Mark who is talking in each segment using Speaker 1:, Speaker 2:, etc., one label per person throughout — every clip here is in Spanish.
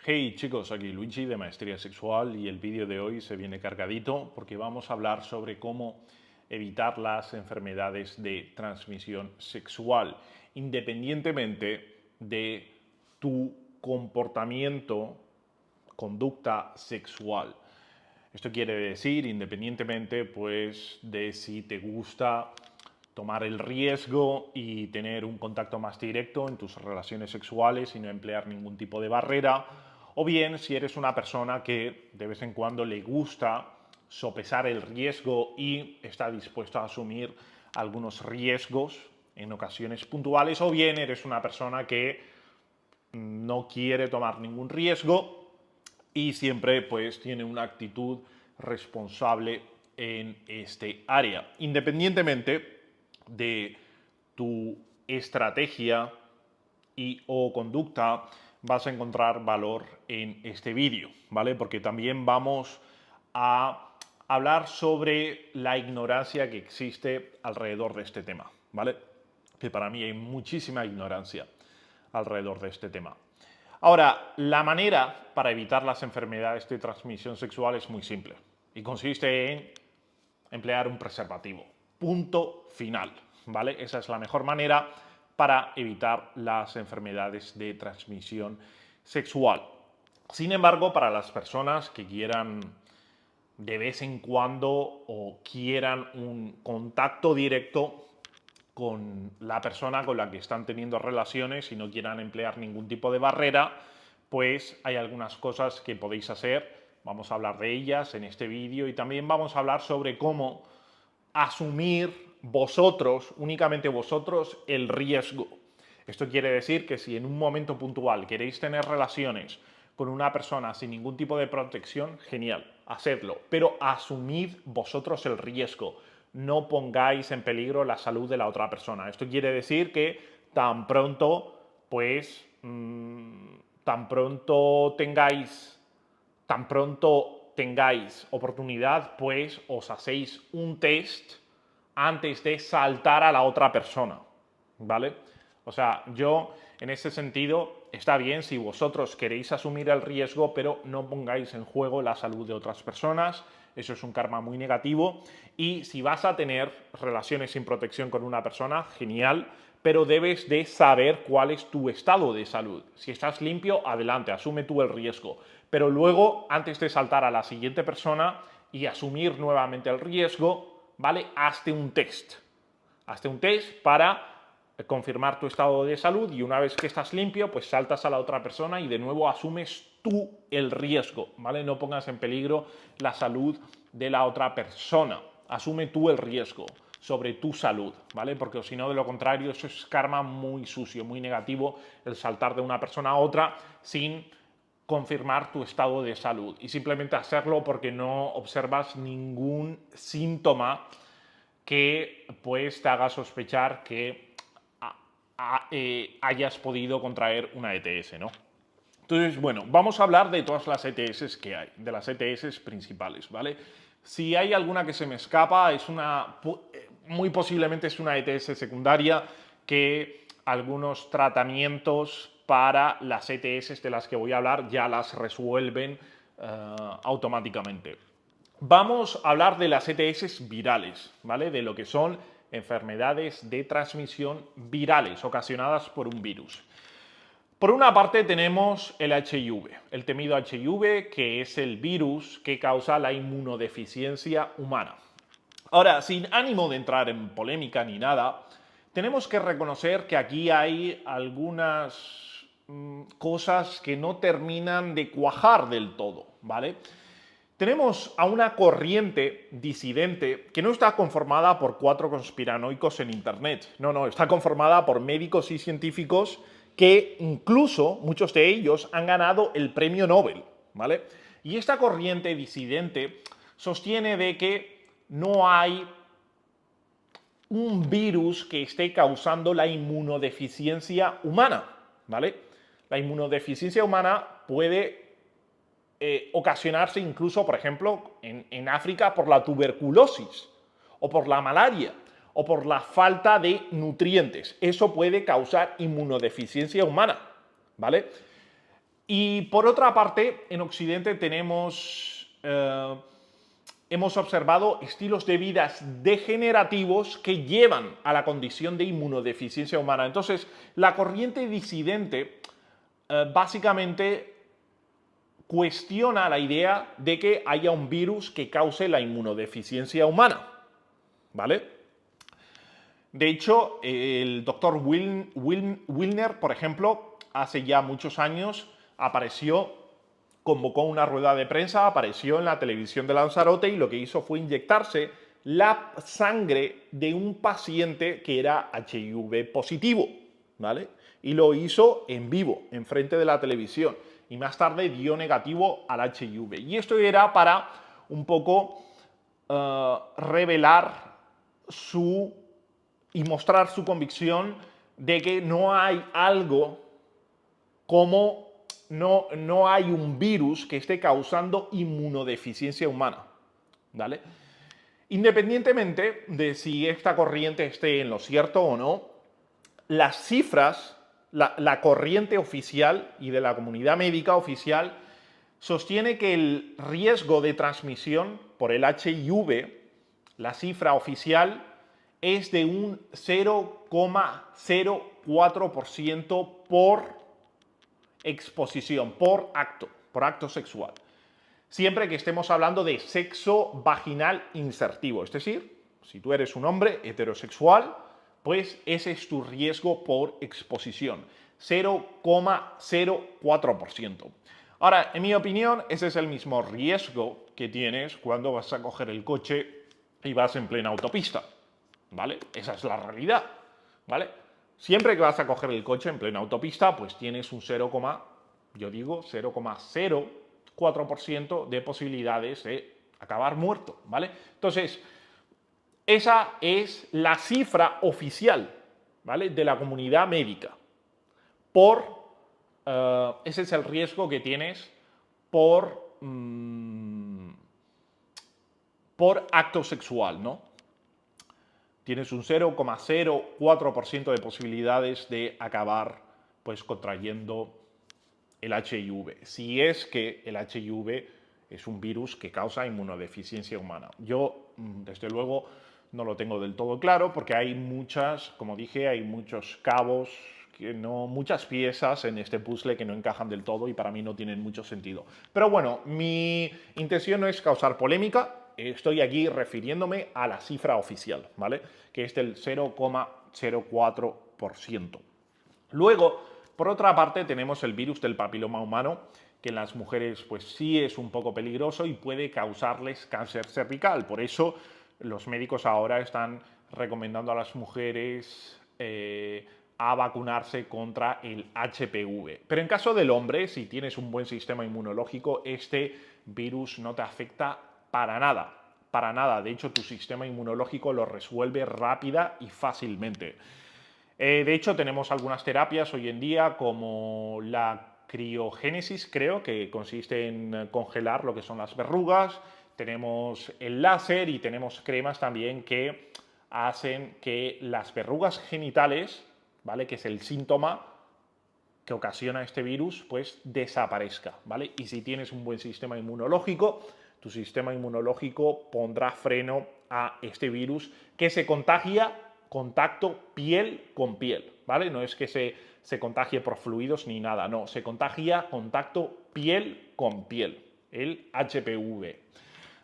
Speaker 1: Hey chicos, aquí Luigi de Maestría Sexual y el vídeo de hoy se viene cargadito porque vamos a hablar sobre cómo evitar las enfermedades de transmisión sexual, independientemente de tu comportamiento, conducta sexual. Esto quiere decir, independientemente pues, de si te gusta tomar el riesgo y tener un contacto más directo en tus relaciones sexuales y no emplear ningún tipo de barrera, o bien si eres una persona que de vez en cuando le gusta sopesar el riesgo y está dispuesto a asumir algunos riesgos en ocasiones puntuales, o bien eres una persona que no quiere tomar ningún riesgo y siempre pues tiene una actitud responsable en este área. Independientemente de tu estrategia y o conducta, vas a encontrar valor en este vídeo, ¿vale? Porque también vamos a hablar sobre la ignorancia que existe alrededor de este tema, ¿vale? Que para mí hay muchísima ignorancia alrededor de este tema. Ahora, la manera para evitar las enfermedades de transmisión sexual es muy simple y consiste en emplear un preservativo. Punto final, ¿vale? Esa es la mejor manera para evitar las enfermedades de transmisión sexual. Sin embargo, para las personas que quieran de vez en cuando o quieran un contacto directo con la persona con la que están teniendo relaciones y no quieran emplear ningún tipo de barrera, pues hay algunas cosas que podéis hacer. Vamos a hablar de ellas en este vídeo y también vamos a hablar sobre cómo asumir vosotros, únicamente vosotros, el riesgo. Esto quiere decir que si en un momento puntual queréis tener relaciones con una persona sin ningún tipo de protección, genial, hacedlo, pero asumid vosotros el riesgo. No pongáis en peligro la salud de la otra persona. Esto quiere decir que tan pronto, pues, tan pronto tengáis oportunidad, pues os hacéis un test antes de saltar a la otra persona, ¿vale? O sea, yo en ese sentido está bien si vosotros queréis asumir el riesgo, pero no pongáis en juego la salud de otras personas. Eso es un karma muy negativo. Y si vas a tener relaciones sin protección con una persona, genial, pero debes de saber cuál es tu estado de salud. Si estás limpio, adelante, asume tú el riesgo. Pero luego, antes de saltar a la siguiente persona y asumir nuevamente el riesgo, ¿vale? Hazte un test. Hazte un test para confirmar tu estado de salud y una vez que estás limpio, pues saltas a la otra persona y de nuevo asumes tú el riesgo, ¿vale? No pongas en peligro la salud de la otra persona. Asume tú el riesgo sobre tu salud, ¿vale? Porque si no, de lo contrario, eso es karma muy sucio, muy negativo, el saltar de una persona a otra sin confirmar tu estado de salud y simplemente hacerlo porque no observas ningún síntoma que pues te haga sospechar que hayas podido contraer una ETS, ¿no? Entonces, bueno, vamos a hablar de todas las ETS que hay, de las ETS principales, ¿vale? Si hay alguna que se me escapa, muy posiblemente es una ETS secundaria que algunos tratamientos para las ETS de las que voy a hablar ya las resuelven automáticamente. Vamos a hablar de las ETS virales, ¿vale? De lo que son enfermedades de transmisión virales ocasionadas por un virus. Por una parte tenemos el HIV, el temido HIV, que es el virus que causa la inmunodeficiencia humana. Ahora, sin ánimo de entrar en polémica ni nada, tenemos que reconocer que aquí hay algunas cosas que no terminan de cuajar del todo, ¿vale? Tenemos a una corriente disidente que no está conformada por 4 conspiranoicos en Internet. No, está conformada por médicos y científicos que incluso muchos de ellos han ganado el premio Nobel, ¿vale? Y esta corriente disidente sostiene de que no hay un virus que esté causando la inmunodeficiencia humana, ¿vale? La inmunodeficiencia humana puede ocasionarse incluso, por ejemplo, en África por la tuberculosis o por la malaria o por la falta de nutrientes. Eso puede causar inmunodeficiencia humana, ¿vale? Y por otra parte, en Occidente hemos observado estilos de vida degenerativos que llevan a la condición de inmunodeficiencia humana. Entonces, la corriente disidente básicamente cuestiona la idea de que haya un virus que cause la inmunodeficiencia humana, ¿vale? De hecho, el doctor Wilner, por ejemplo, hace ya muchos años convocó una rueda de prensa, apareció en la televisión de Lanzarote y lo que hizo fue inyectarse la sangre de un paciente que era HIV positivo, ¿vale? Y lo hizo en vivo, enfrente de la televisión. Y más tarde dio negativo al HIV. Y esto era para un poco revelar y mostrar su convicción de que no hay algo como no hay un virus que esté causando inmunodeficiencia humana, ¿vale? Independientemente de si esta corriente esté en lo cierto o no, las cifras, la corriente oficial y de la comunidad médica oficial sostiene que el riesgo de transmisión por el HIV, la cifra oficial, es de un 0,04% por exposición, por acto sexual. Siempre que estemos hablando de sexo vaginal insertivo, es decir, si tú eres un hombre heterosexual, pues ese es tu riesgo por exposición, 0,04%. Ahora, en mi opinión, ese es el mismo riesgo que tienes cuando vas a coger el coche y vas en plena autopista, ¿vale? Esa es la realidad, ¿vale? Siempre que vas a coger el coche en plena autopista, pues tienes un 0,04% de posibilidades de acabar muerto, ¿vale? Entonces, esa es la cifra oficial, ¿vale?, de la comunidad médica. Ese es el riesgo que tienes por acto sexual, ¿no? Tienes un 0,04% de posibilidades de acabar pues contrayendo el HIV, si es que el HIV es un virus que causa inmunodeficiencia humana. Yo, desde luego, no lo tengo del todo claro porque hay muchas, como dije, hay muchos cabos, muchas piezas en este puzzle que no encajan del todo y para mí no tienen mucho sentido. Pero bueno, mi intención no es causar polémica, estoy aquí refiriéndome a la cifra oficial, ¿vale?, que es del 0,04%. Luego, por otra parte, tenemos el virus del papiloma humano, que en las mujeres pues sí es un poco peligroso y puede causarles cáncer cervical. Por eso los médicos ahora están recomendando a las mujeres a vacunarse contra el HPV. Pero en caso del hombre, si tienes un buen sistema inmunológico, este virus no te afecta para nada. Para nada. De hecho, tu sistema inmunológico lo resuelve rápida y fácilmente. De hecho, tenemos algunas terapias hoy en día como la criogénesis, creo, que consiste en congelar lo que son las verrugas. Tenemos el láser y tenemos cremas también que hacen que las verrugas genitales, ¿vale?, que es el síntoma que ocasiona este virus, pues desaparezca, ¿vale? Y si tienes un buen sistema inmunológico, tu sistema inmunológico pondrá freno a este virus que se contagia contacto piel con piel, ¿vale? No es que se contagie por fluidos ni nada, no, se contagia contacto piel con piel, el HPV.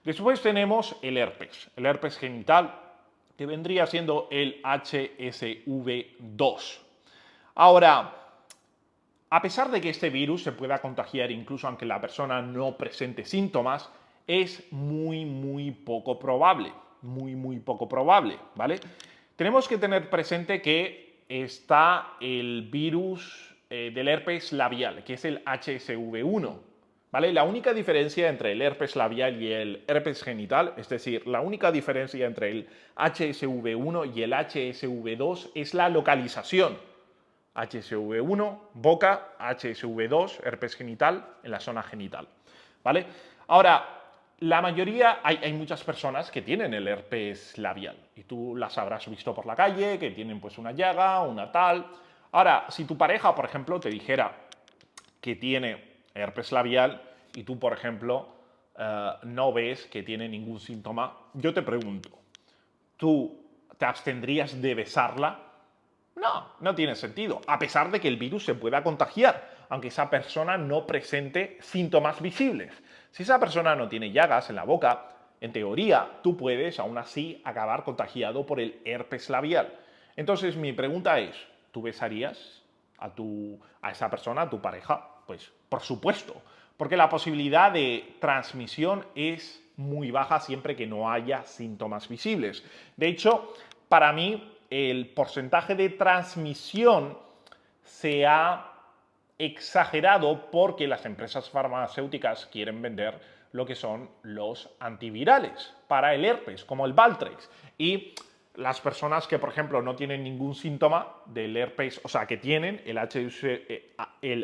Speaker 1: Después tenemos el herpes genital, que vendría siendo el HSV2. Ahora, a pesar de que este virus se pueda contagiar incluso aunque la persona no presente síntomas, es muy poco probable, muy poco probable, ¿vale? Tenemos que tener presente que está el virus del herpes labial, que es el HSV1, ¿vale? La única diferencia entre el herpes labial y el herpes genital, es decir, la única diferencia entre el HSV1 y el HSV2 es la localización. HSV1, boca, HSV2, herpes genital, en la zona genital, ¿vale? Ahora, la mayoría, hay muchas personas que tienen el herpes labial y tú las habrás visto por la calle, que tienen pues una llaga, una tal. Ahora, si tu pareja, por ejemplo, te dijera que tiene herpes labial y tú, por ejemplo, no ves que tiene ningún síntoma, yo te pregunto, ¿tú te abstendrías de besarla? No, no tiene sentido, a pesar de que el virus se pueda contagiar, aunque esa persona no presente síntomas visibles. Si esa persona no tiene llagas en la boca, en teoría, tú puedes aún así acabar contagiado por el herpes labial. Entonces, mi pregunta es, ¿tú besarías a esa persona, a tu pareja? Pues, por supuesto, porque la posibilidad de transmisión es muy baja siempre que no haya síntomas visibles. De hecho, para mí, el porcentaje de transmisión se ha exagerado porque las empresas farmacéuticas quieren vender lo que son los antivirales para el herpes, como el Valtrex. Y las personas que, por ejemplo, no tienen ningún síntoma del herpes, o sea, que tienen el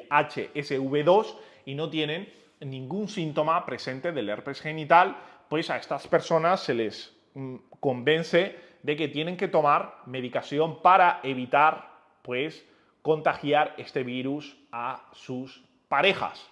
Speaker 1: HSV2 y no tienen ningún síntoma presente del herpes genital, pues a estas personas se les convence de que tienen que tomar medicación para evitar, pues, contagiar este virus a sus parejas,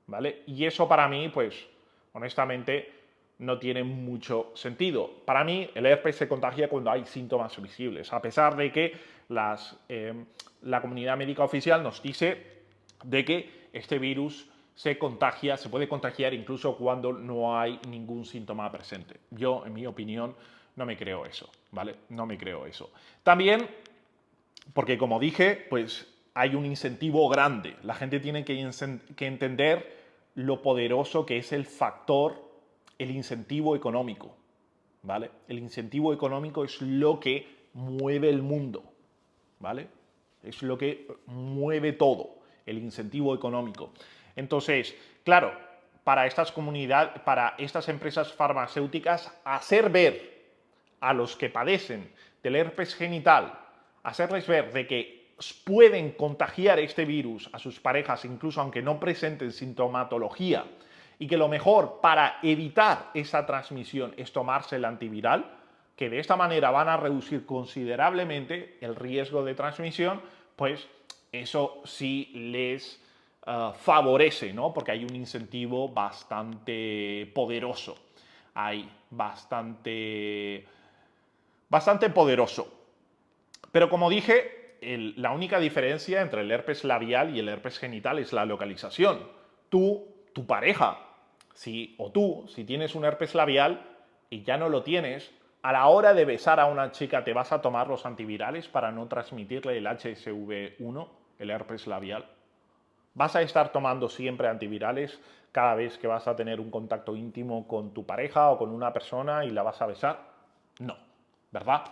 Speaker 1: ¿vale? Y eso para mí, pues, honestamente, no tiene mucho sentido. Para mí, el herpes se contagia cuando hay síntomas visibles, a pesar de que la comunidad médica oficial nos dice de que este virus se puede contagiar incluso cuando no hay ningún síntoma presente. Yo, en mi opinión, no me creo eso, ¿vale? No me creo eso. También, porque como dije, pues hay un incentivo grande. La gente tiene que entender lo poderoso que es el incentivo económico, ¿vale? El incentivo económico es lo que mueve el mundo, ¿vale? Es lo que mueve todo, el incentivo económico. Entonces, claro, para estas comunidades, para estas empresas farmacéuticas, hacer ver a los que padecen del herpes genital, hacerles ver de que pueden contagiar este virus a sus parejas, incluso aunque no presenten sintomatología, y que lo mejor para evitar esa transmisión es tomarse el antiviral, que de esta manera van a reducir considerablemente el riesgo de transmisión, pues eso sí les favorece, ¿no? Porque hay un incentivo bastante poderoso. Hay bastante poderoso. Pero como dije, la única diferencia entre el herpes labial y el herpes genital es la localización. Tu pareja, si tienes un herpes labial y ya no lo tienes, a la hora de besar a una chica te vas a tomar los antivirales para no transmitirle el HSV1, el herpes labial. ¿Vas a estar tomando siempre antivirales cada vez que vas a tener un contacto íntimo con tu pareja o con una persona y la vas a besar? No, ¿verdad?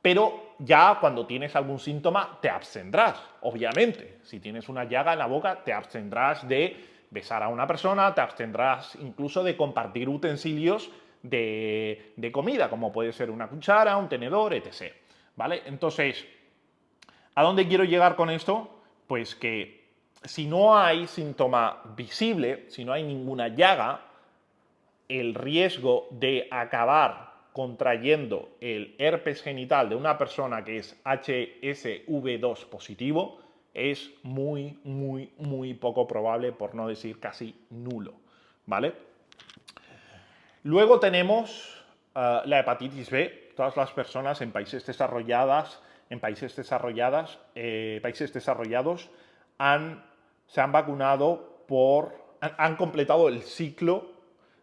Speaker 1: Pero ya cuando tienes algún síntoma te abstendrás, obviamente. Si tienes una llaga en la boca, te abstendrás de besar a una persona, te abstendrás incluso de compartir utensilios de comida, como puede ser una cuchara, un tenedor, etc. ¿Vale? Entonces, ¿a dónde quiero llegar con esto? Pues que si no hay síntoma visible, si no hay ninguna llaga, el riesgo de acabar contrayendo el herpes genital de una persona que es HSV2 positivo es muy, muy, muy poco probable, por no decir casi nulo, ¿vale? Luego tenemos la hepatitis B. Todas las personas en países desarrollados se han vacunado han completado el ciclo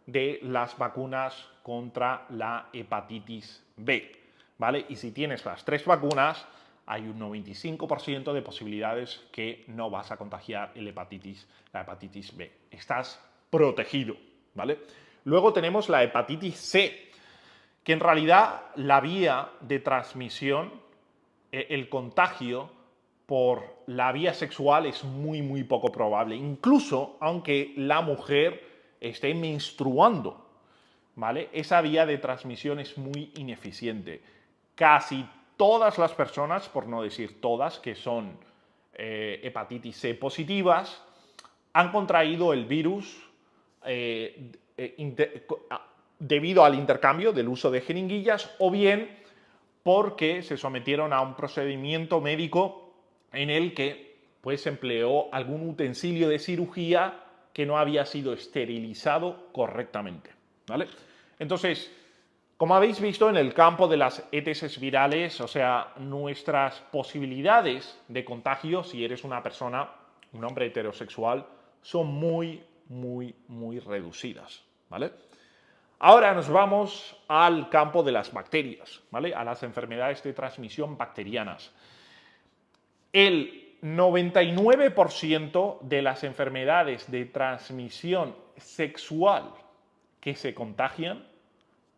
Speaker 1: de las vacunas contra la hepatitis B, ¿vale? Y si tienes las 3 vacunas, hay un 95% de posibilidades que no vas a contagiar la hepatitis B. Estás protegido, ¿vale? Luego tenemos la hepatitis C, que en realidad la vía de transmisión, el contagio por la vía sexual es muy, muy poco probable, incluso aunque la mujer esté menstruando, ¿vale? Esa vía de transmisión es muy ineficiente. Casi todas las personas, por no decir todas, que son hepatitis C positivas, han contraído el virus debido al intercambio del uso de jeringuillas o bien porque se sometieron a un procedimiento médico en el que pues empleó algún utensilio de cirugía que no había sido esterilizado correctamente, ¿vale? Entonces, como habéis visto en el campo de las ETS virales, o sea, nuestras posibilidades de contagio, si eres una persona, un hombre heterosexual, son muy reducidas, ¿vale? Ahora nos vamos al campo de las bacterias, ¿vale? A las enfermedades de transmisión bacterianas. El 99% de las enfermedades de transmisión sexual que se contagian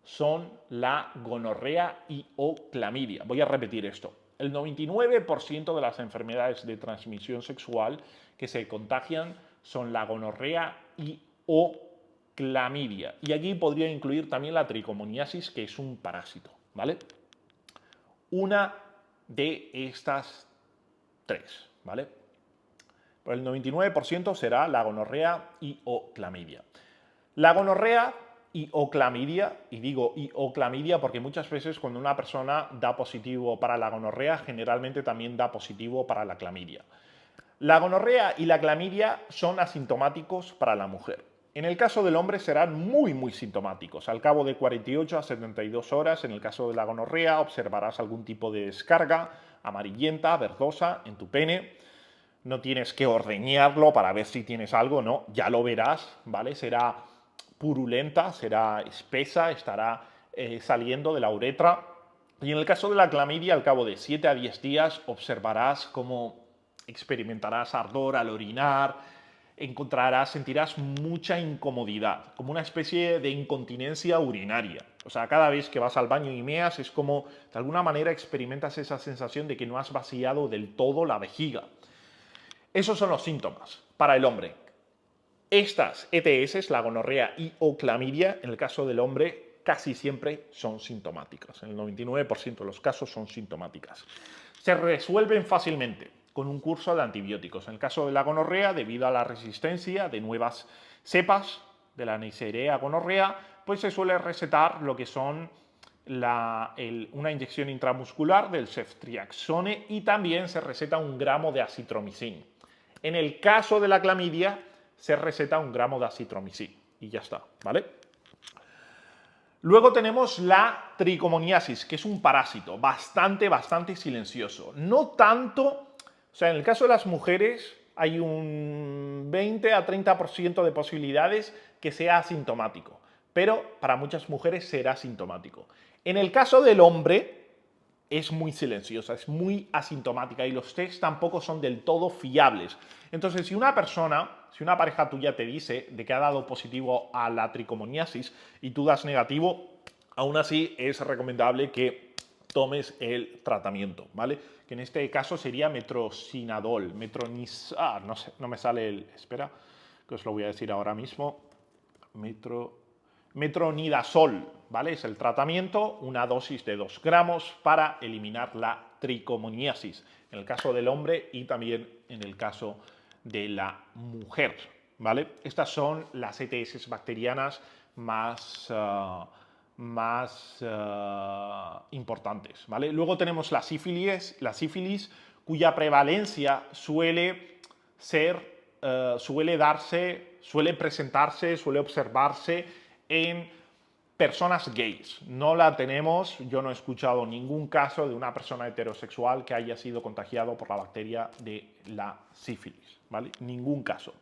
Speaker 1: son la gonorrea y o clamidia. Voy a repetir esto. El 99% de las enfermedades de transmisión sexual que se contagian son la gonorrea y o clamidia. Y aquí podría incluir también la tricomoniasis, que es un parásito, ¿vale? Una de estas tres, ¿vale? Pues el 99% será la gonorrea y o clamidia. La gonorrea y o clamidia, y digo y o clamidia porque muchas veces cuando una persona da positivo para la gonorrea, generalmente también da positivo para la clamidia. La gonorrea y la clamidia son asintomáticos para la mujer. En el caso del hombre serán muy sintomáticos. Al cabo de 48 a 72 horas, en el caso de la gonorrea, observarás algún tipo de descarga amarillenta, verdosa en tu pene. No tienes que ordeñarlo para ver si tienes algo, no, ya lo verás, ¿vale? Será purulenta, será espesa, estará saliendo de la uretra. Y en el caso de la clamidia, al cabo de 7 a 10 días, observarás cómo experimentarás ardor al orinar, sentirás mucha incomodidad, como una especie de incontinencia urinaria. O sea, cada vez que vas al baño y meas es como, de alguna manera, experimentas esa sensación de que no has vaciado del todo la vejiga. Esos son los síntomas para el hombre. Estas ETS, la gonorrea y o clamidia, en el caso del hombre, casi siempre son sintomáticas. En el 99% de los casos son sintomáticas. Se resuelven fácilmente con un curso de antibióticos. En el caso de la gonorrea, debido a la resistencia de nuevas cepas de la Neisseria gonorrea, pues se suele recetar lo que son una inyección intramuscular del ceftriaxone y también se receta 1 gramo de acitromicin. En el caso de la clamidia, se receta 1 gramo de acitromicin y ya está, ¿vale? Luego tenemos la tricomoniasis, que es un parásito bastante silencioso. No tanto, o sea, en el caso de las mujeres hay un 20 a 30% de posibilidades que sea asintomático, pero para muchas mujeres será asintomático. En el caso del hombre es muy silenciosa, es muy asintomática y los tests tampoco son del todo fiables. Entonces, si una pareja tuya te dice de que ha dado positivo a la tricomoniasis y tú das negativo, aún así es recomendable que tomes el tratamiento, ¿vale? Que en este caso sería metroxinadol, no sé, no me sale el, espera, que os lo voy a decir ahora mismo, metronidazol, ¿vale? Es el tratamiento, una dosis de 2 gramos para eliminar la tricomoniasis, en el caso del hombre y también en el caso de la mujer, ¿vale? Estas son las ETS bacterianas más importantes, ¿vale? Luego tenemos la sífilis, cuya prevalencia suele observarse en personas gays. No la tenemos, yo no he escuchado ningún caso de una persona heterosexual que haya sido contagiado por la bacteria de la sífilis, ¿vale? Ningún caso.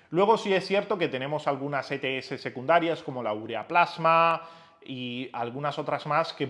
Speaker 1: Luego sí es cierto que tenemos algunas ETS secundarias como la ureaplasma y algunas otras más que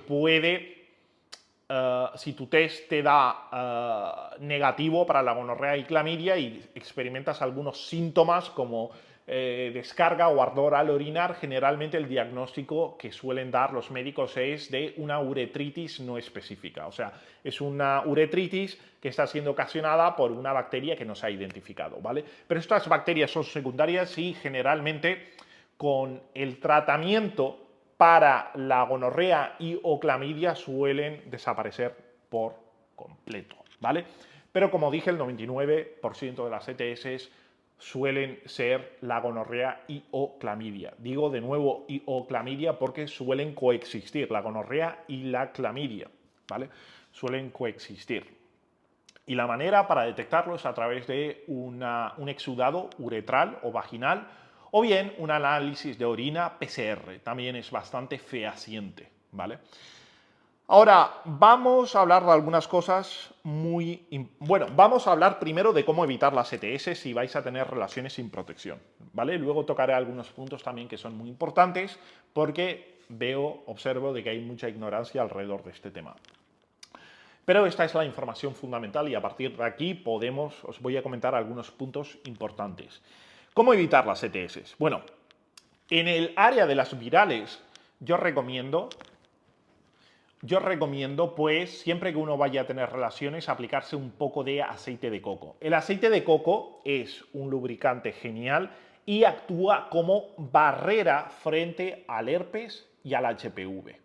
Speaker 1: si tu test te da negativo para la gonorrea y clamidia y experimentas algunos síntomas como descarga o ardor al orinar, generalmente el diagnóstico que suelen dar los médicos es de una uretritis no específica. O sea, es una uretritis que está siendo ocasionada por una bacteria que no se ha identificado, ¿vale? Pero estas bacterias son secundarias y generalmente con el tratamiento para la gonorrea y o clamidia suelen desaparecer por completo, ¿vale? Pero como dije, el 99% de las ETS suelen ser la gonorrea y o clamidia. Digo de nuevo y o clamidia porque suelen coexistir la gonorrea y la clamidia, ¿vale? Suelen coexistir. Y la manera para detectarlo es a través de un exudado uretral o vaginal o bien un análisis de orina PCR. También es bastante fehaciente, ¿vale? Ahora, vamos a hablar de algunas cosas Bueno, vamos a hablar primero de cómo evitar las ETS si vais a tener relaciones sin protección, ¿vale? Luego tocaré algunos puntos también que son muy importantes porque observo de que hay mucha ignorancia alrededor de este tema. Pero esta es la información fundamental y a partir de aquí os voy a comentar algunos puntos importantes. ¿Cómo evitar las ETS? Bueno, en el área de las virales, yo recomiendo, pues, siempre que uno vaya a tener relaciones, aplicarse un poco de aceite de coco. El aceite de coco es un lubricante genial y actúa como barrera frente al herpes y al HPV,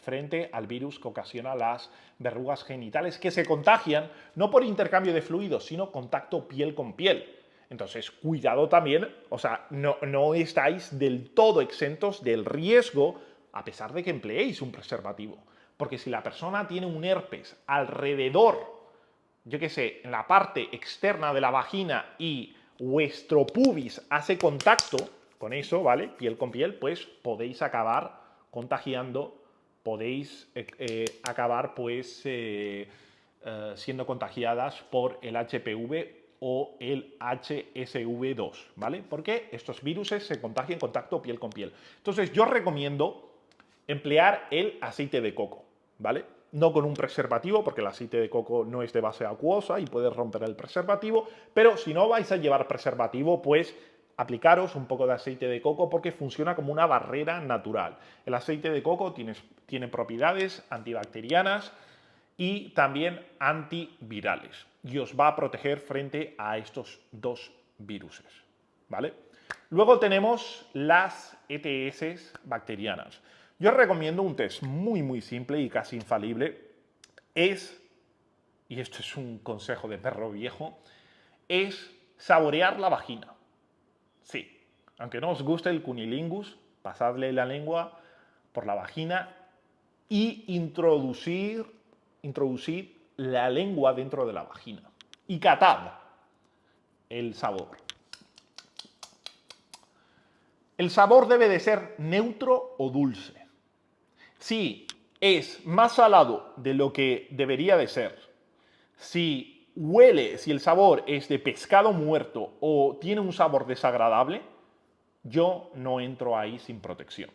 Speaker 1: frente al virus que ocasiona las verrugas genitales que se contagian no por intercambio de fluidos, sino contacto piel con piel. Entonces, cuidado también, o sea, no estáis del todo exentos del riesgo a pesar de que empleéis un preservativo. Porque si la persona tiene un herpes alrededor, yo qué sé, en la parte externa de la vagina y vuestro pubis hace contacto con eso, ¿vale? Piel con piel, pues podéis acabar contagiando, podéis acabar pues siendo contagiadas por el HPV o el HSV2, ¿vale? Porque estos virus se contagian en contacto piel con piel. Entonces yo recomiendo emplear el aceite de coco, ¿vale? No con un preservativo, porque el aceite de coco no es de base acuosa y puede romper el preservativo, pero si no vais a llevar preservativo, pues aplicaros un poco de aceite de coco porque funciona como una barrera natural. El aceite de coco tiene propiedades antibacterianas y también antivirales y os va a proteger frente a estos dos viruses, ¿vale? Luego tenemos las ETS bacterianas. Yo os recomiendo un test muy simple y casi infalible. Y esto es un consejo de perro viejo, es saborear la vagina. Sí, aunque no os guste el cunilingus, pasadle la lengua por la vagina y introducir la lengua dentro de la vagina. Y catad el sabor. El sabor debe de ser neutro o dulce. Si es más salado de lo que debería de ser, si el sabor es de pescado muerto o tiene un sabor desagradable, yo no entro ahí sin protección,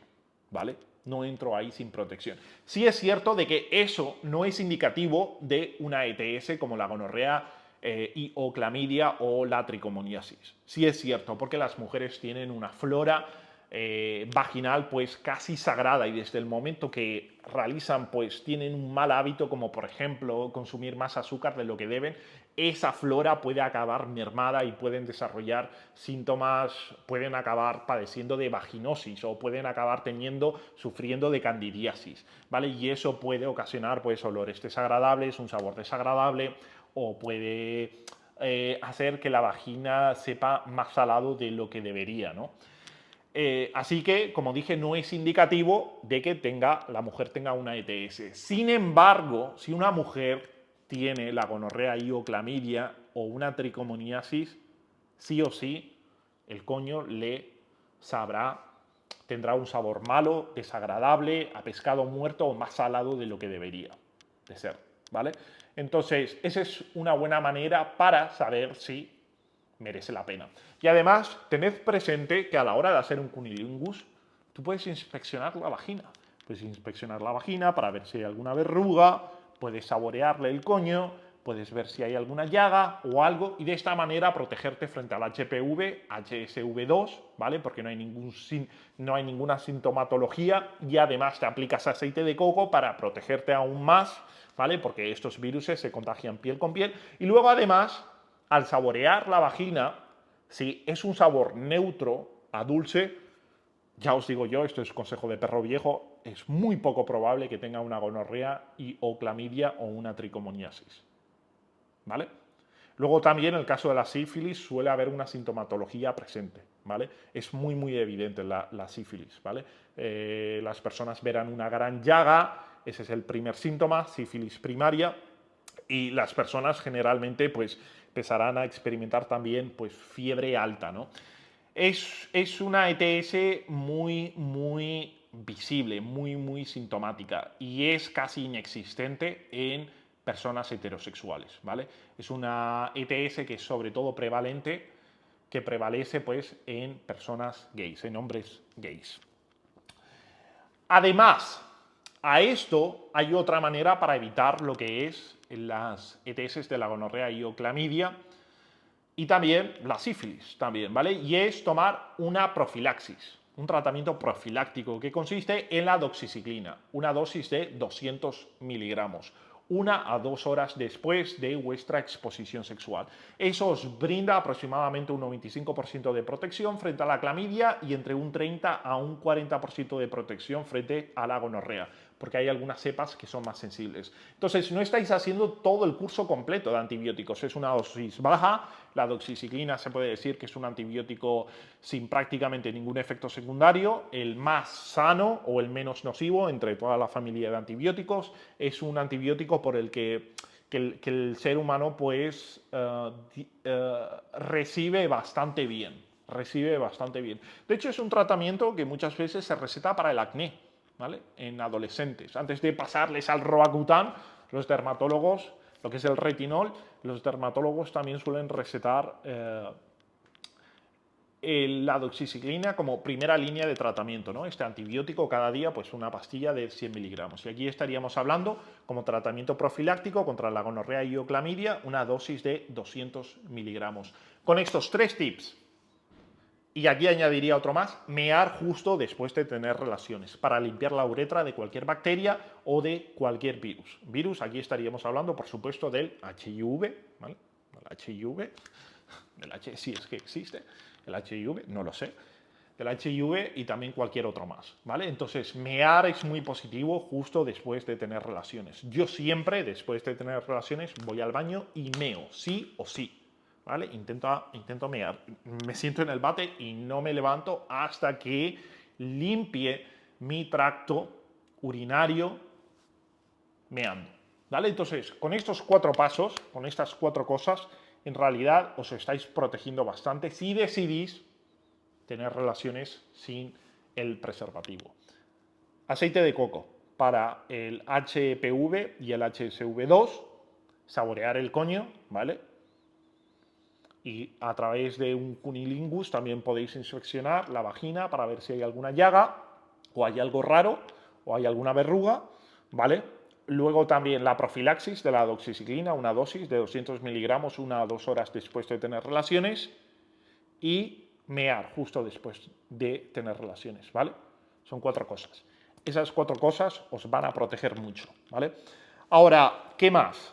Speaker 1: ¿vale? No entro ahí sin protección. Sí es cierto de que eso no es indicativo de una ETS como la gonorrea y o clamidia o la tricomoniasis. Sí es cierto, porque las mujeres tienen una flora vaginal pues casi sagrada y desde el momento que realizan pues tienen un mal hábito como por ejemplo consumir más azúcar de lo que deben, esa flora puede acabar mermada y pueden desarrollar síntomas, pueden acabar padeciendo de vaginosis o pueden acabar sufriendo de candidiasis, ¿vale? Y eso puede ocasionar pues olores desagradables, un sabor desagradable o puede hacer que la vagina sepa más salado de lo que debería, ¿no? Así que, como dije, no es indicativo de que la mujer tenga una ETS. Sin embargo, si una mujer tiene la gonorrea y o clamidia o una tricomoniasis, sí o sí, el coño tendrá un sabor malo, desagradable, a pescado muerto o más salado de lo que debería de ser, ¿vale? Entonces, esa es una buena manera para saber si merece la pena. Y además, tened presente que a la hora de hacer un cunilingus, tú puedes inspeccionar la vagina. Puedes inspeccionar la vagina para ver si hay alguna verruga, puedes saborearle el coño, puedes ver si hay alguna llaga o algo y de esta manera protegerte frente al HPV, HSV2, ¿vale? Porque no hay ninguna sintomatología y además te aplicas aceite de coco para protegerte aún más, ¿vale? Porque estos virus se contagian piel con piel y luego además al saborear la vagina, si es un sabor neutro a dulce, ya os digo yo, esto es consejo de perro viejo, es muy poco probable que tenga una gonorrea y o clamidia o una tricomoniasis, ¿vale? Luego también en el caso de la sífilis suele haber una sintomatología presente, ¿vale? Es muy evidente la sífilis, ¿vale? Las personas verán una gran llaga, ese es el primer síntoma, sífilis primaria, Y las personas generalmente pues empezarán a experimentar también pues fiebre alta, ¿no? Es una ETS muy visible, muy sintomática y es casi inexistente en personas heterosexuales, ¿vale? Es una ETS que es sobre todo que prevalece pues en personas gays, en hombres gays. Además, a esto hay otra manera para evitar lo que es las ETS de la gonorrea y o clamidia y también la sífilis, también, ¿vale? Y es tomar una profilaxis, un tratamiento profiláctico que consiste en la doxiciclina, una dosis de 200 miligramos, 1 a 2 horas después de vuestra exposición sexual. Eso os brinda aproximadamente un 95% de protección frente a la clamidia y entre un 30 a un 40% de protección frente a la gonorrea, porque hay algunas cepas que son más sensibles. Entonces, no estáis haciendo todo el curso completo de antibióticos, es una dosis baja. La doxiciclina se puede decir que es un antibiótico sin prácticamente ningún efecto secundario, el más sano o el menos nocivo entre toda la familia de antibióticos. Es un antibiótico por el que el ser humano pues recibe bastante bien. De hecho, es un tratamiento que muchas veces se receta para el acné, ¿vale? En adolescentes. Antes de pasarles al Roacutan, los dermatólogos, lo que es el retinol, los dermatólogos también suelen recetar la doxiciclina como primera línea de tratamiento, ¿no? Este antibiótico cada día, pues una pastilla de 100 miligramos. Y aquí estaríamos hablando como tratamiento profiláctico contra la gonorrea y o clamidia, una dosis de 200 miligramos. Con estos 3 tips, y aquí añadiría otro más, mear justo después de tener relaciones, para limpiar la uretra de cualquier bacteria o de cualquier virus. Virus, aquí estaríamos hablando, por supuesto, del HIV, ¿vale? El HIV, si es que existe, el HIV, no lo sé, del HIV y también cualquier otro más, ¿vale? Entonces, mear es muy positivo justo después de tener relaciones. Yo siempre, después de tener relaciones, voy al baño y meo, sí o sí. ¿Vale? Intento mear. Me siento en el bate y no me levanto hasta que limpie mi tracto urinario meando. ¿Vale? Entonces, con estos 4 pasos, con estas 4 cosas, en realidad os estáis protegiendo bastante si decidís tener relaciones sin el preservativo. Aceite de coco para el HPV y el HSV2, saborear el coño, ¿vale? Y a través de un cunilingus también podéis inspeccionar la vagina para ver si hay alguna llaga o hay algo raro o hay alguna verruga, ¿vale? Luego también la profilaxis de la doxiciclina, una dosis de 200 miligramos 1 a 2 horas después de tener relaciones y mear justo después de tener relaciones, ¿vale? Son 4 cosas. Esas 4 cosas os van a proteger mucho, ¿vale? Ahora, ¿qué más?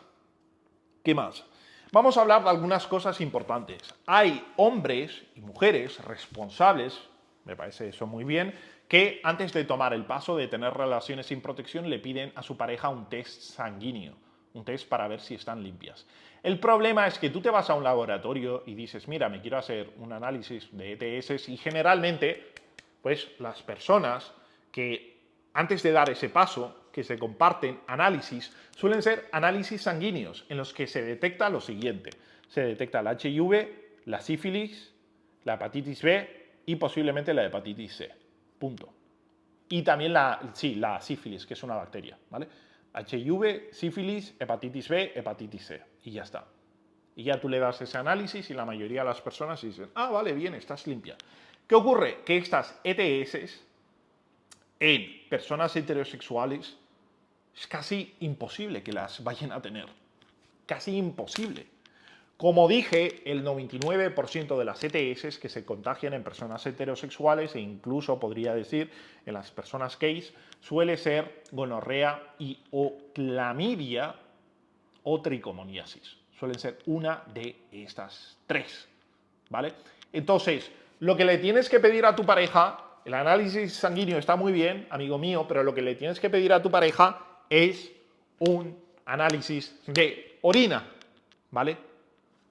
Speaker 1: ¿Qué más? Vamos a hablar de algunas cosas importantes. Hay hombres y mujeres responsables, me parece eso muy bien, que antes de tomar el paso de tener relaciones sin protección le piden a su pareja un test sanguíneo, un test para ver si están limpias. El problema es que tú te vas a un laboratorio y dices, mira, me quiero hacer un análisis de ETS y generalmente, pues las personas que antes de dar ese paso, que se comparten análisis, suelen ser análisis sanguíneos en los que se detecta lo siguiente. Se detecta el HIV, la sífilis, la hepatitis B y posiblemente la hepatitis C. Punto. Y también la sífilis, que es una bacteria, ¿vale? HIV, sífilis, hepatitis B, hepatitis C. Y ya está. Y ya tú le das ese análisis y la mayoría de las personas dicen, ah, vale, bien, estás limpia. ¿Qué ocurre? Que estas ETS en personas heterosexuales es casi imposible que las vayan a tener. Casi imposible. Como dije, el 99% de las ETS que se contagian en personas heterosexuales e incluso podría decir en las personas gays suele ser gonorrea y o clamidia o tricomoniasis. Suelen ser una de estas 3, ¿vale? Entonces, lo que le tienes que pedir a tu pareja, el análisis sanguíneo está muy bien, amigo mío, pero lo que le tienes que pedir a tu pareja es un análisis de orina, ¿vale?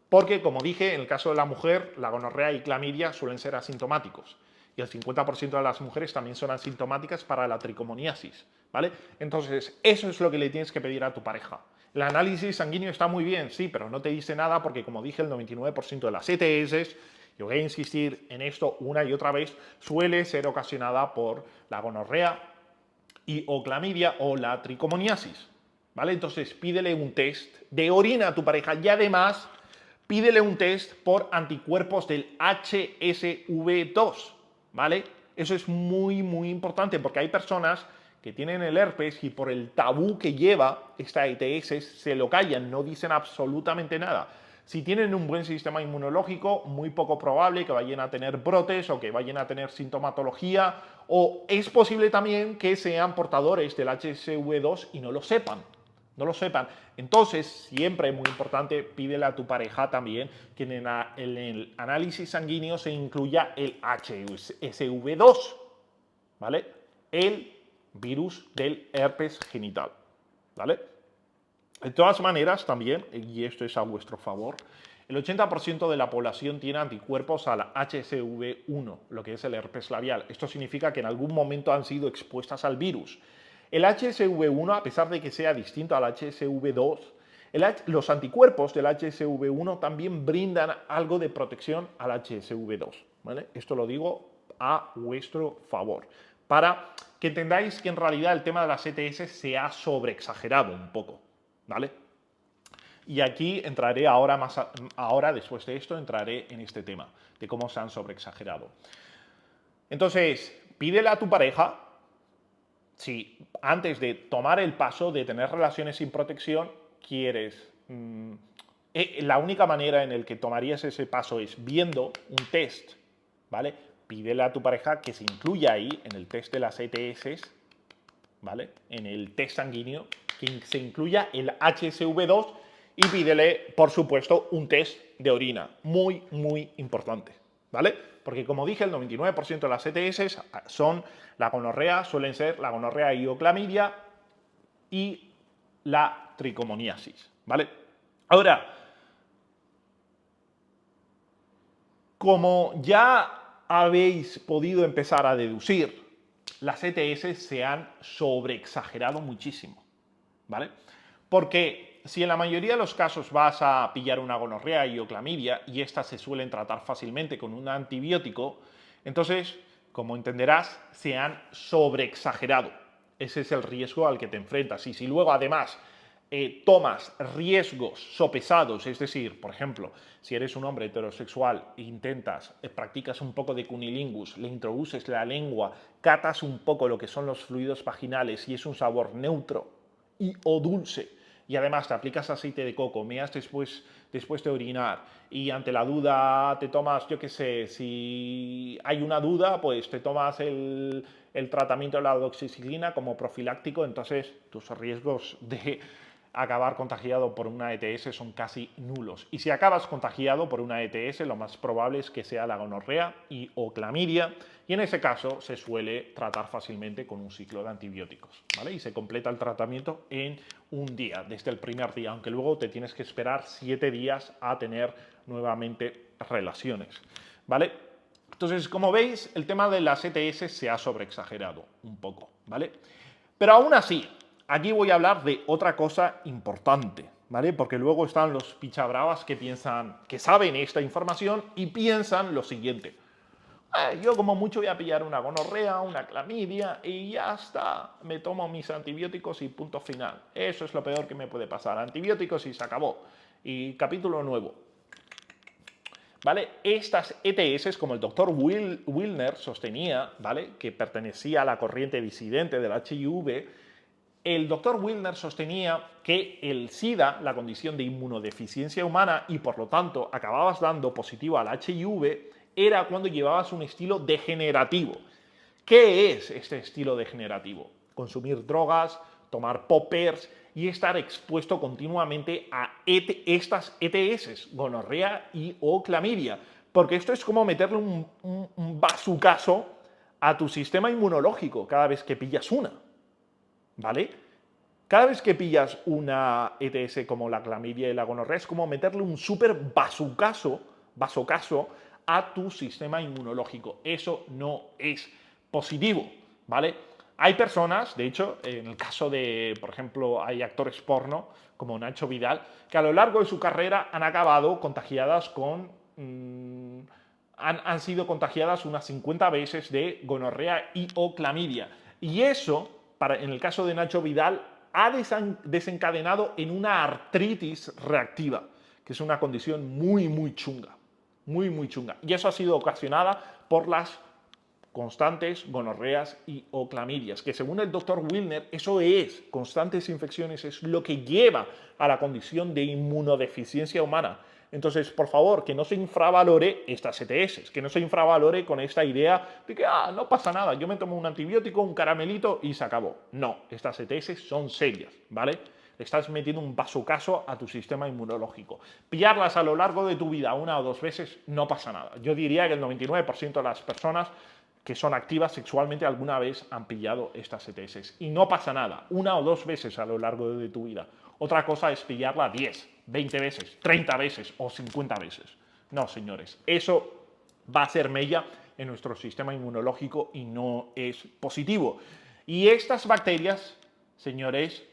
Speaker 1: Porque, como dije, en el caso de la mujer, la gonorrea y clamidia suelen ser asintomáticos. Y el 50% de las mujeres también son asintomáticas para la tricomoniasis, ¿vale? Entonces, eso es lo que le tienes que pedir a tu pareja. El análisis sanguíneo está muy bien, sí, pero no te dice nada porque, como dije, el 99% de las ETS, yo voy a insistir en esto una y otra vez, suele ser ocasionada por la gonorrea y o clamidia o la tricomoniasis, ¿vale? Entonces pídele un test de orina a tu pareja y además pídele un test por anticuerpos del HSV2, ¿vale? Eso es muy, muy importante porque hay personas que tienen el herpes y por el tabú que lleva esta ETS se lo callan, no dicen absolutamente nada. Si tienen un buen sistema inmunológico, muy poco probable que vayan a tener brotes o que vayan a tener sintomatología, o es posible también que sean portadores del HSV2 y no lo sepan. No lo sepan. Entonces, siempre es muy importante, pídele a tu pareja también que en el análisis sanguíneo se incluya el HSV2, ¿vale? El virus del herpes genital, ¿vale? De todas maneras, también, y esto es a vuestro favor, el 80% de la población tiene anticuerpos a la HSV1, lo que es el herpes labial. Esto significa que en algún momento han sido expuestas al virus. El HSV1, a pesar de que sea distinto al HSV2, los anticuerpos del HSV1 también brindan algo de protección al HSV2, ¿vale? Esto lo digo a vuestro favor, para que entendáis que en realidad el tema de las ETS se ha sobreexagerado un poco, ¿vale? Y aquí entraré ahora, después de esto, entraré en este tema de cómo se han sobreexagerado. Entonces, pídele a tu pareja, si antes de tomar el paso de tener relaciones sin protección, quieres... la única manera en la que tomarías ese paso es viendo un test, ¿vale? Pídele a tu pareja que se incluya ahí en el test de las ETS, ¿vale? En el test sanguíneo, que se incluya el HSV2 y pídele, por supuesto, un test de orina. Muy, muy importante, ¿vale? Porque como dije, el 99% de las ETS son la gonorrea, suelen ser la gonorrea y o clamidia y la tricomoniasis, ¿vale? Ahora, como ya habéis podido empezar a deducir, las ETS se han sobreexagerado muchísimo, ¿vale? Porque si en la mayoría de los casos vas a pillar una gonorrea y o clamidia y estas se suelen tratar fácilmente con un antibiótico, entonces, como entenderás, se han sobreexagerado. Ese es el riesgo al que te enfrentas. Y si luego además tomas riesgos sopesados, es decir, por ejemplo, si eres un hombre heterosexual e intentas, practicas un poco de cunilingus, le introduces la lengua, catas un poco lo que son los fluidos vaginales y es un sabor neutro y o dulce, y además te aplicas aceite de coco, meas después de orinar y ante la duda te tomas, yo qué sé, si hay una duda, pues te tomas el tratamiento de la doxiciclina como profiláctico, entonces tus riesgos de acabar contagiado por una ETS son casi nulos. Y si acabas contagiado por una ETS, lo más probable es que sea la gonorrea y o clamidia, y en ese caso se suele tratar fácilmente con un ciclo de antibióticos, ¿vale? Y se completa el tratamiento en un día, desde el primer día, aunque luego te tienes que esperar 7 días a tener nuevamente relaciones, ¿vale? Entonces, como veis, el tema de las ETS se ha sobreexagerado un poco, ¿vale? Pero aún así, aquí voy a hablar de otra cosa importante, ¿vale? Porque luego están los pichabravas que piensan, que saben esta información y piensan lo siguiente. Yo como mucho voy a pillar una gonorrea, una clamidia y ya está. Me tomo mis antibióticos y punto final. Eso es lo peor que me puede pasar. Antibióticos y se acabó. Y capítulo nuevo. ¿Vale? Estas ETS, como el doctor Wilner sostenía, ¿vale? Que pertenecía a la corriente disidente del HIV, el doctor Wilner sostenía que el SIDA, la condición de inmunodeficiencia humana, y por lo tanto acababas dando positivo al HIV, era cuando llevabas un estilo degenerativo. ¿Qué es este estilo degenerativo? Consumir drogas, tomar poppers y estar expuesto continuamente a estas ETS, gonorrea y o clamidia. Porque esto es como meterle un bazucazo a tu sistema inmunológico cada vez que pillas una, ¿vale? Cada vez que pillas una ETS como la clamidia y la gonorrea es como meterle un súper bazucazo a tu sistema inmunológico. Eso no es positivo, ¿vale? Hay personas, de hecho, en el caso de, por ejemplo, hay actores porno, como Nacho Vidal, que a lo largo de su carrera han acabado contagiadas con... han sido contagiadas unas 50 veces de gonorrea y o clamidia. Y eso, en el caso de Nacho Vidal, ha desencadenado en una artritis reactiva, que es una condición muy, muy chunga. Muy, muy chunga. Y eso ha sido ocasionada por las constantes gonorreas y o clamidias, que según el doctor Wilner, eso es, constantes infecciones, es lo que lleva a la condición de inmunodeficiencia humana. Entonces, por favor, que no se infravalore estas ETS, que no se infravalore con esta idea de que no pasa nada, yo me tomo un antibiótico, un caramelito y se acabó. No, estas ETS son serias, ¿vale? Estás metiendo un vasocaso a tu sistema inmunológico. Pillarlas a lo largo de tu vida 1 o 2 veces no pasa nada. Yo diría que el 99% de las personas que son activas sexualmente alguna vez han pillado estas ETS. Y no pasa nada, 1 o 2 veces a lo largo de tu vida. Otra cosa es pillarla 10, 20 veces, 30 veces o 50 veces. No, señores, eso va a ser mella en nuestro sistema inmunológico y no es positivo. Y estas bacterias, señores,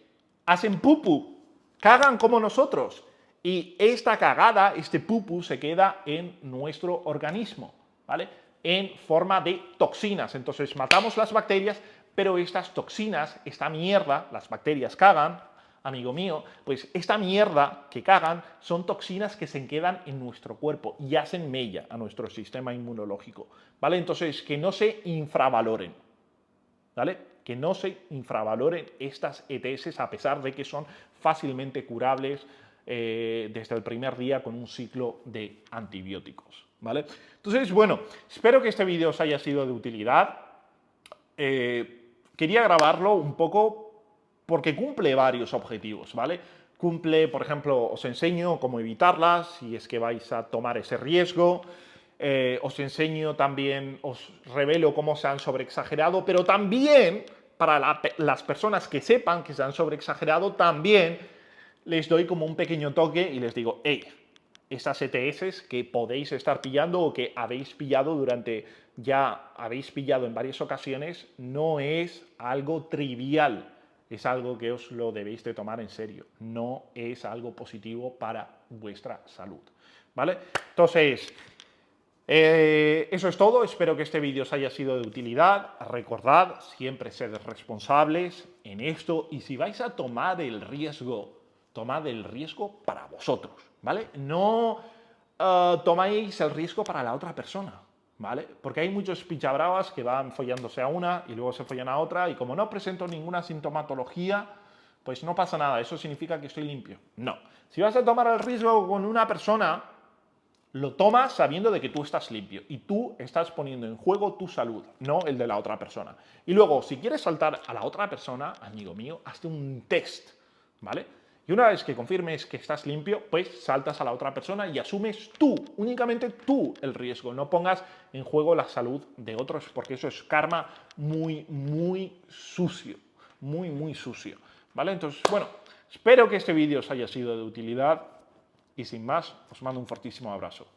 Speaker 1: hacen pupu, cagan como nosotros. Y esta cagada, este pupu, se queda en nuestro organismo, ¿vale? En forma de toxinas. Entonces matamos las bacterias, pero estas toxinas, esta mierda, las bacterias cagan, amigo mío, pues esta mierda que cagan son toxinas que se quedan en nuestro cuerpo y hacen mella a nuestro sistema inmunológico, ¿vale? Entonces, que no se infravaloren, ¿vale? Que no se infravaloren estas ETS a pesar de que son fácilmente curables desde el primer día con un ciclo de antibióticos, ¿vale? Entonces, bueno, espero que este vídeo os haya sido de utilidad. Quería grabarlo un poco porque cumple varios objetivos, ¿vale? Cumple, por ejemplo, os enseño cómo evitarlas si es que vais a tomar ese riesgo. Os enseño también, os revelo cómo se han sobreexagerado, pero también para las personas que sepan que se han sobreexagerado, también les doy como un pequeño toque y les digo, hey, estas ETS que podéis estar pillando o que habéis pillado habéis pillado en varias ocasiones, no es algo trivial, es algo que os lo debéis de tomar en serio, no es algo positivo para vuestra salud, ¿vale? Entonces, eso es todo, espero que este vídeo os haya sido de utilidad. Recordad, siempre sed responsables en esto y si vais a tomar el riesgo, tomad el riesgo para vosotros, ¿vale? No tomáis el riesgo para la otra persona, ¿vale? Porque hay muchos pichabravas que van follándose a una y luego se follan a otra y como no presento ninguna sintomatología, pues no pasa nada, eso significa que estoy limpio. No, si vas a tomar el riesgo con una persona, lo tomas sabiendo de que tú estás limpio y tú estás poniendo en juego tu salud, no el de la otra persona. Y luego, si quieres saltar a la otra persona, amigo mío, hazte un test, ¿vale? Y una vez que confirmes que estás limpio, pues saltas a la otra persona y asumes tú, únicamente tú, el riesgo. No pongas en juego la salud de otros porque eso es karma muy, muy sucio. Muy, muy sucio. ¿Vale? Entonces, bueno, espero que este vídeo os haya sido de utilidad y sin más, os mando un fortísimo abrazo.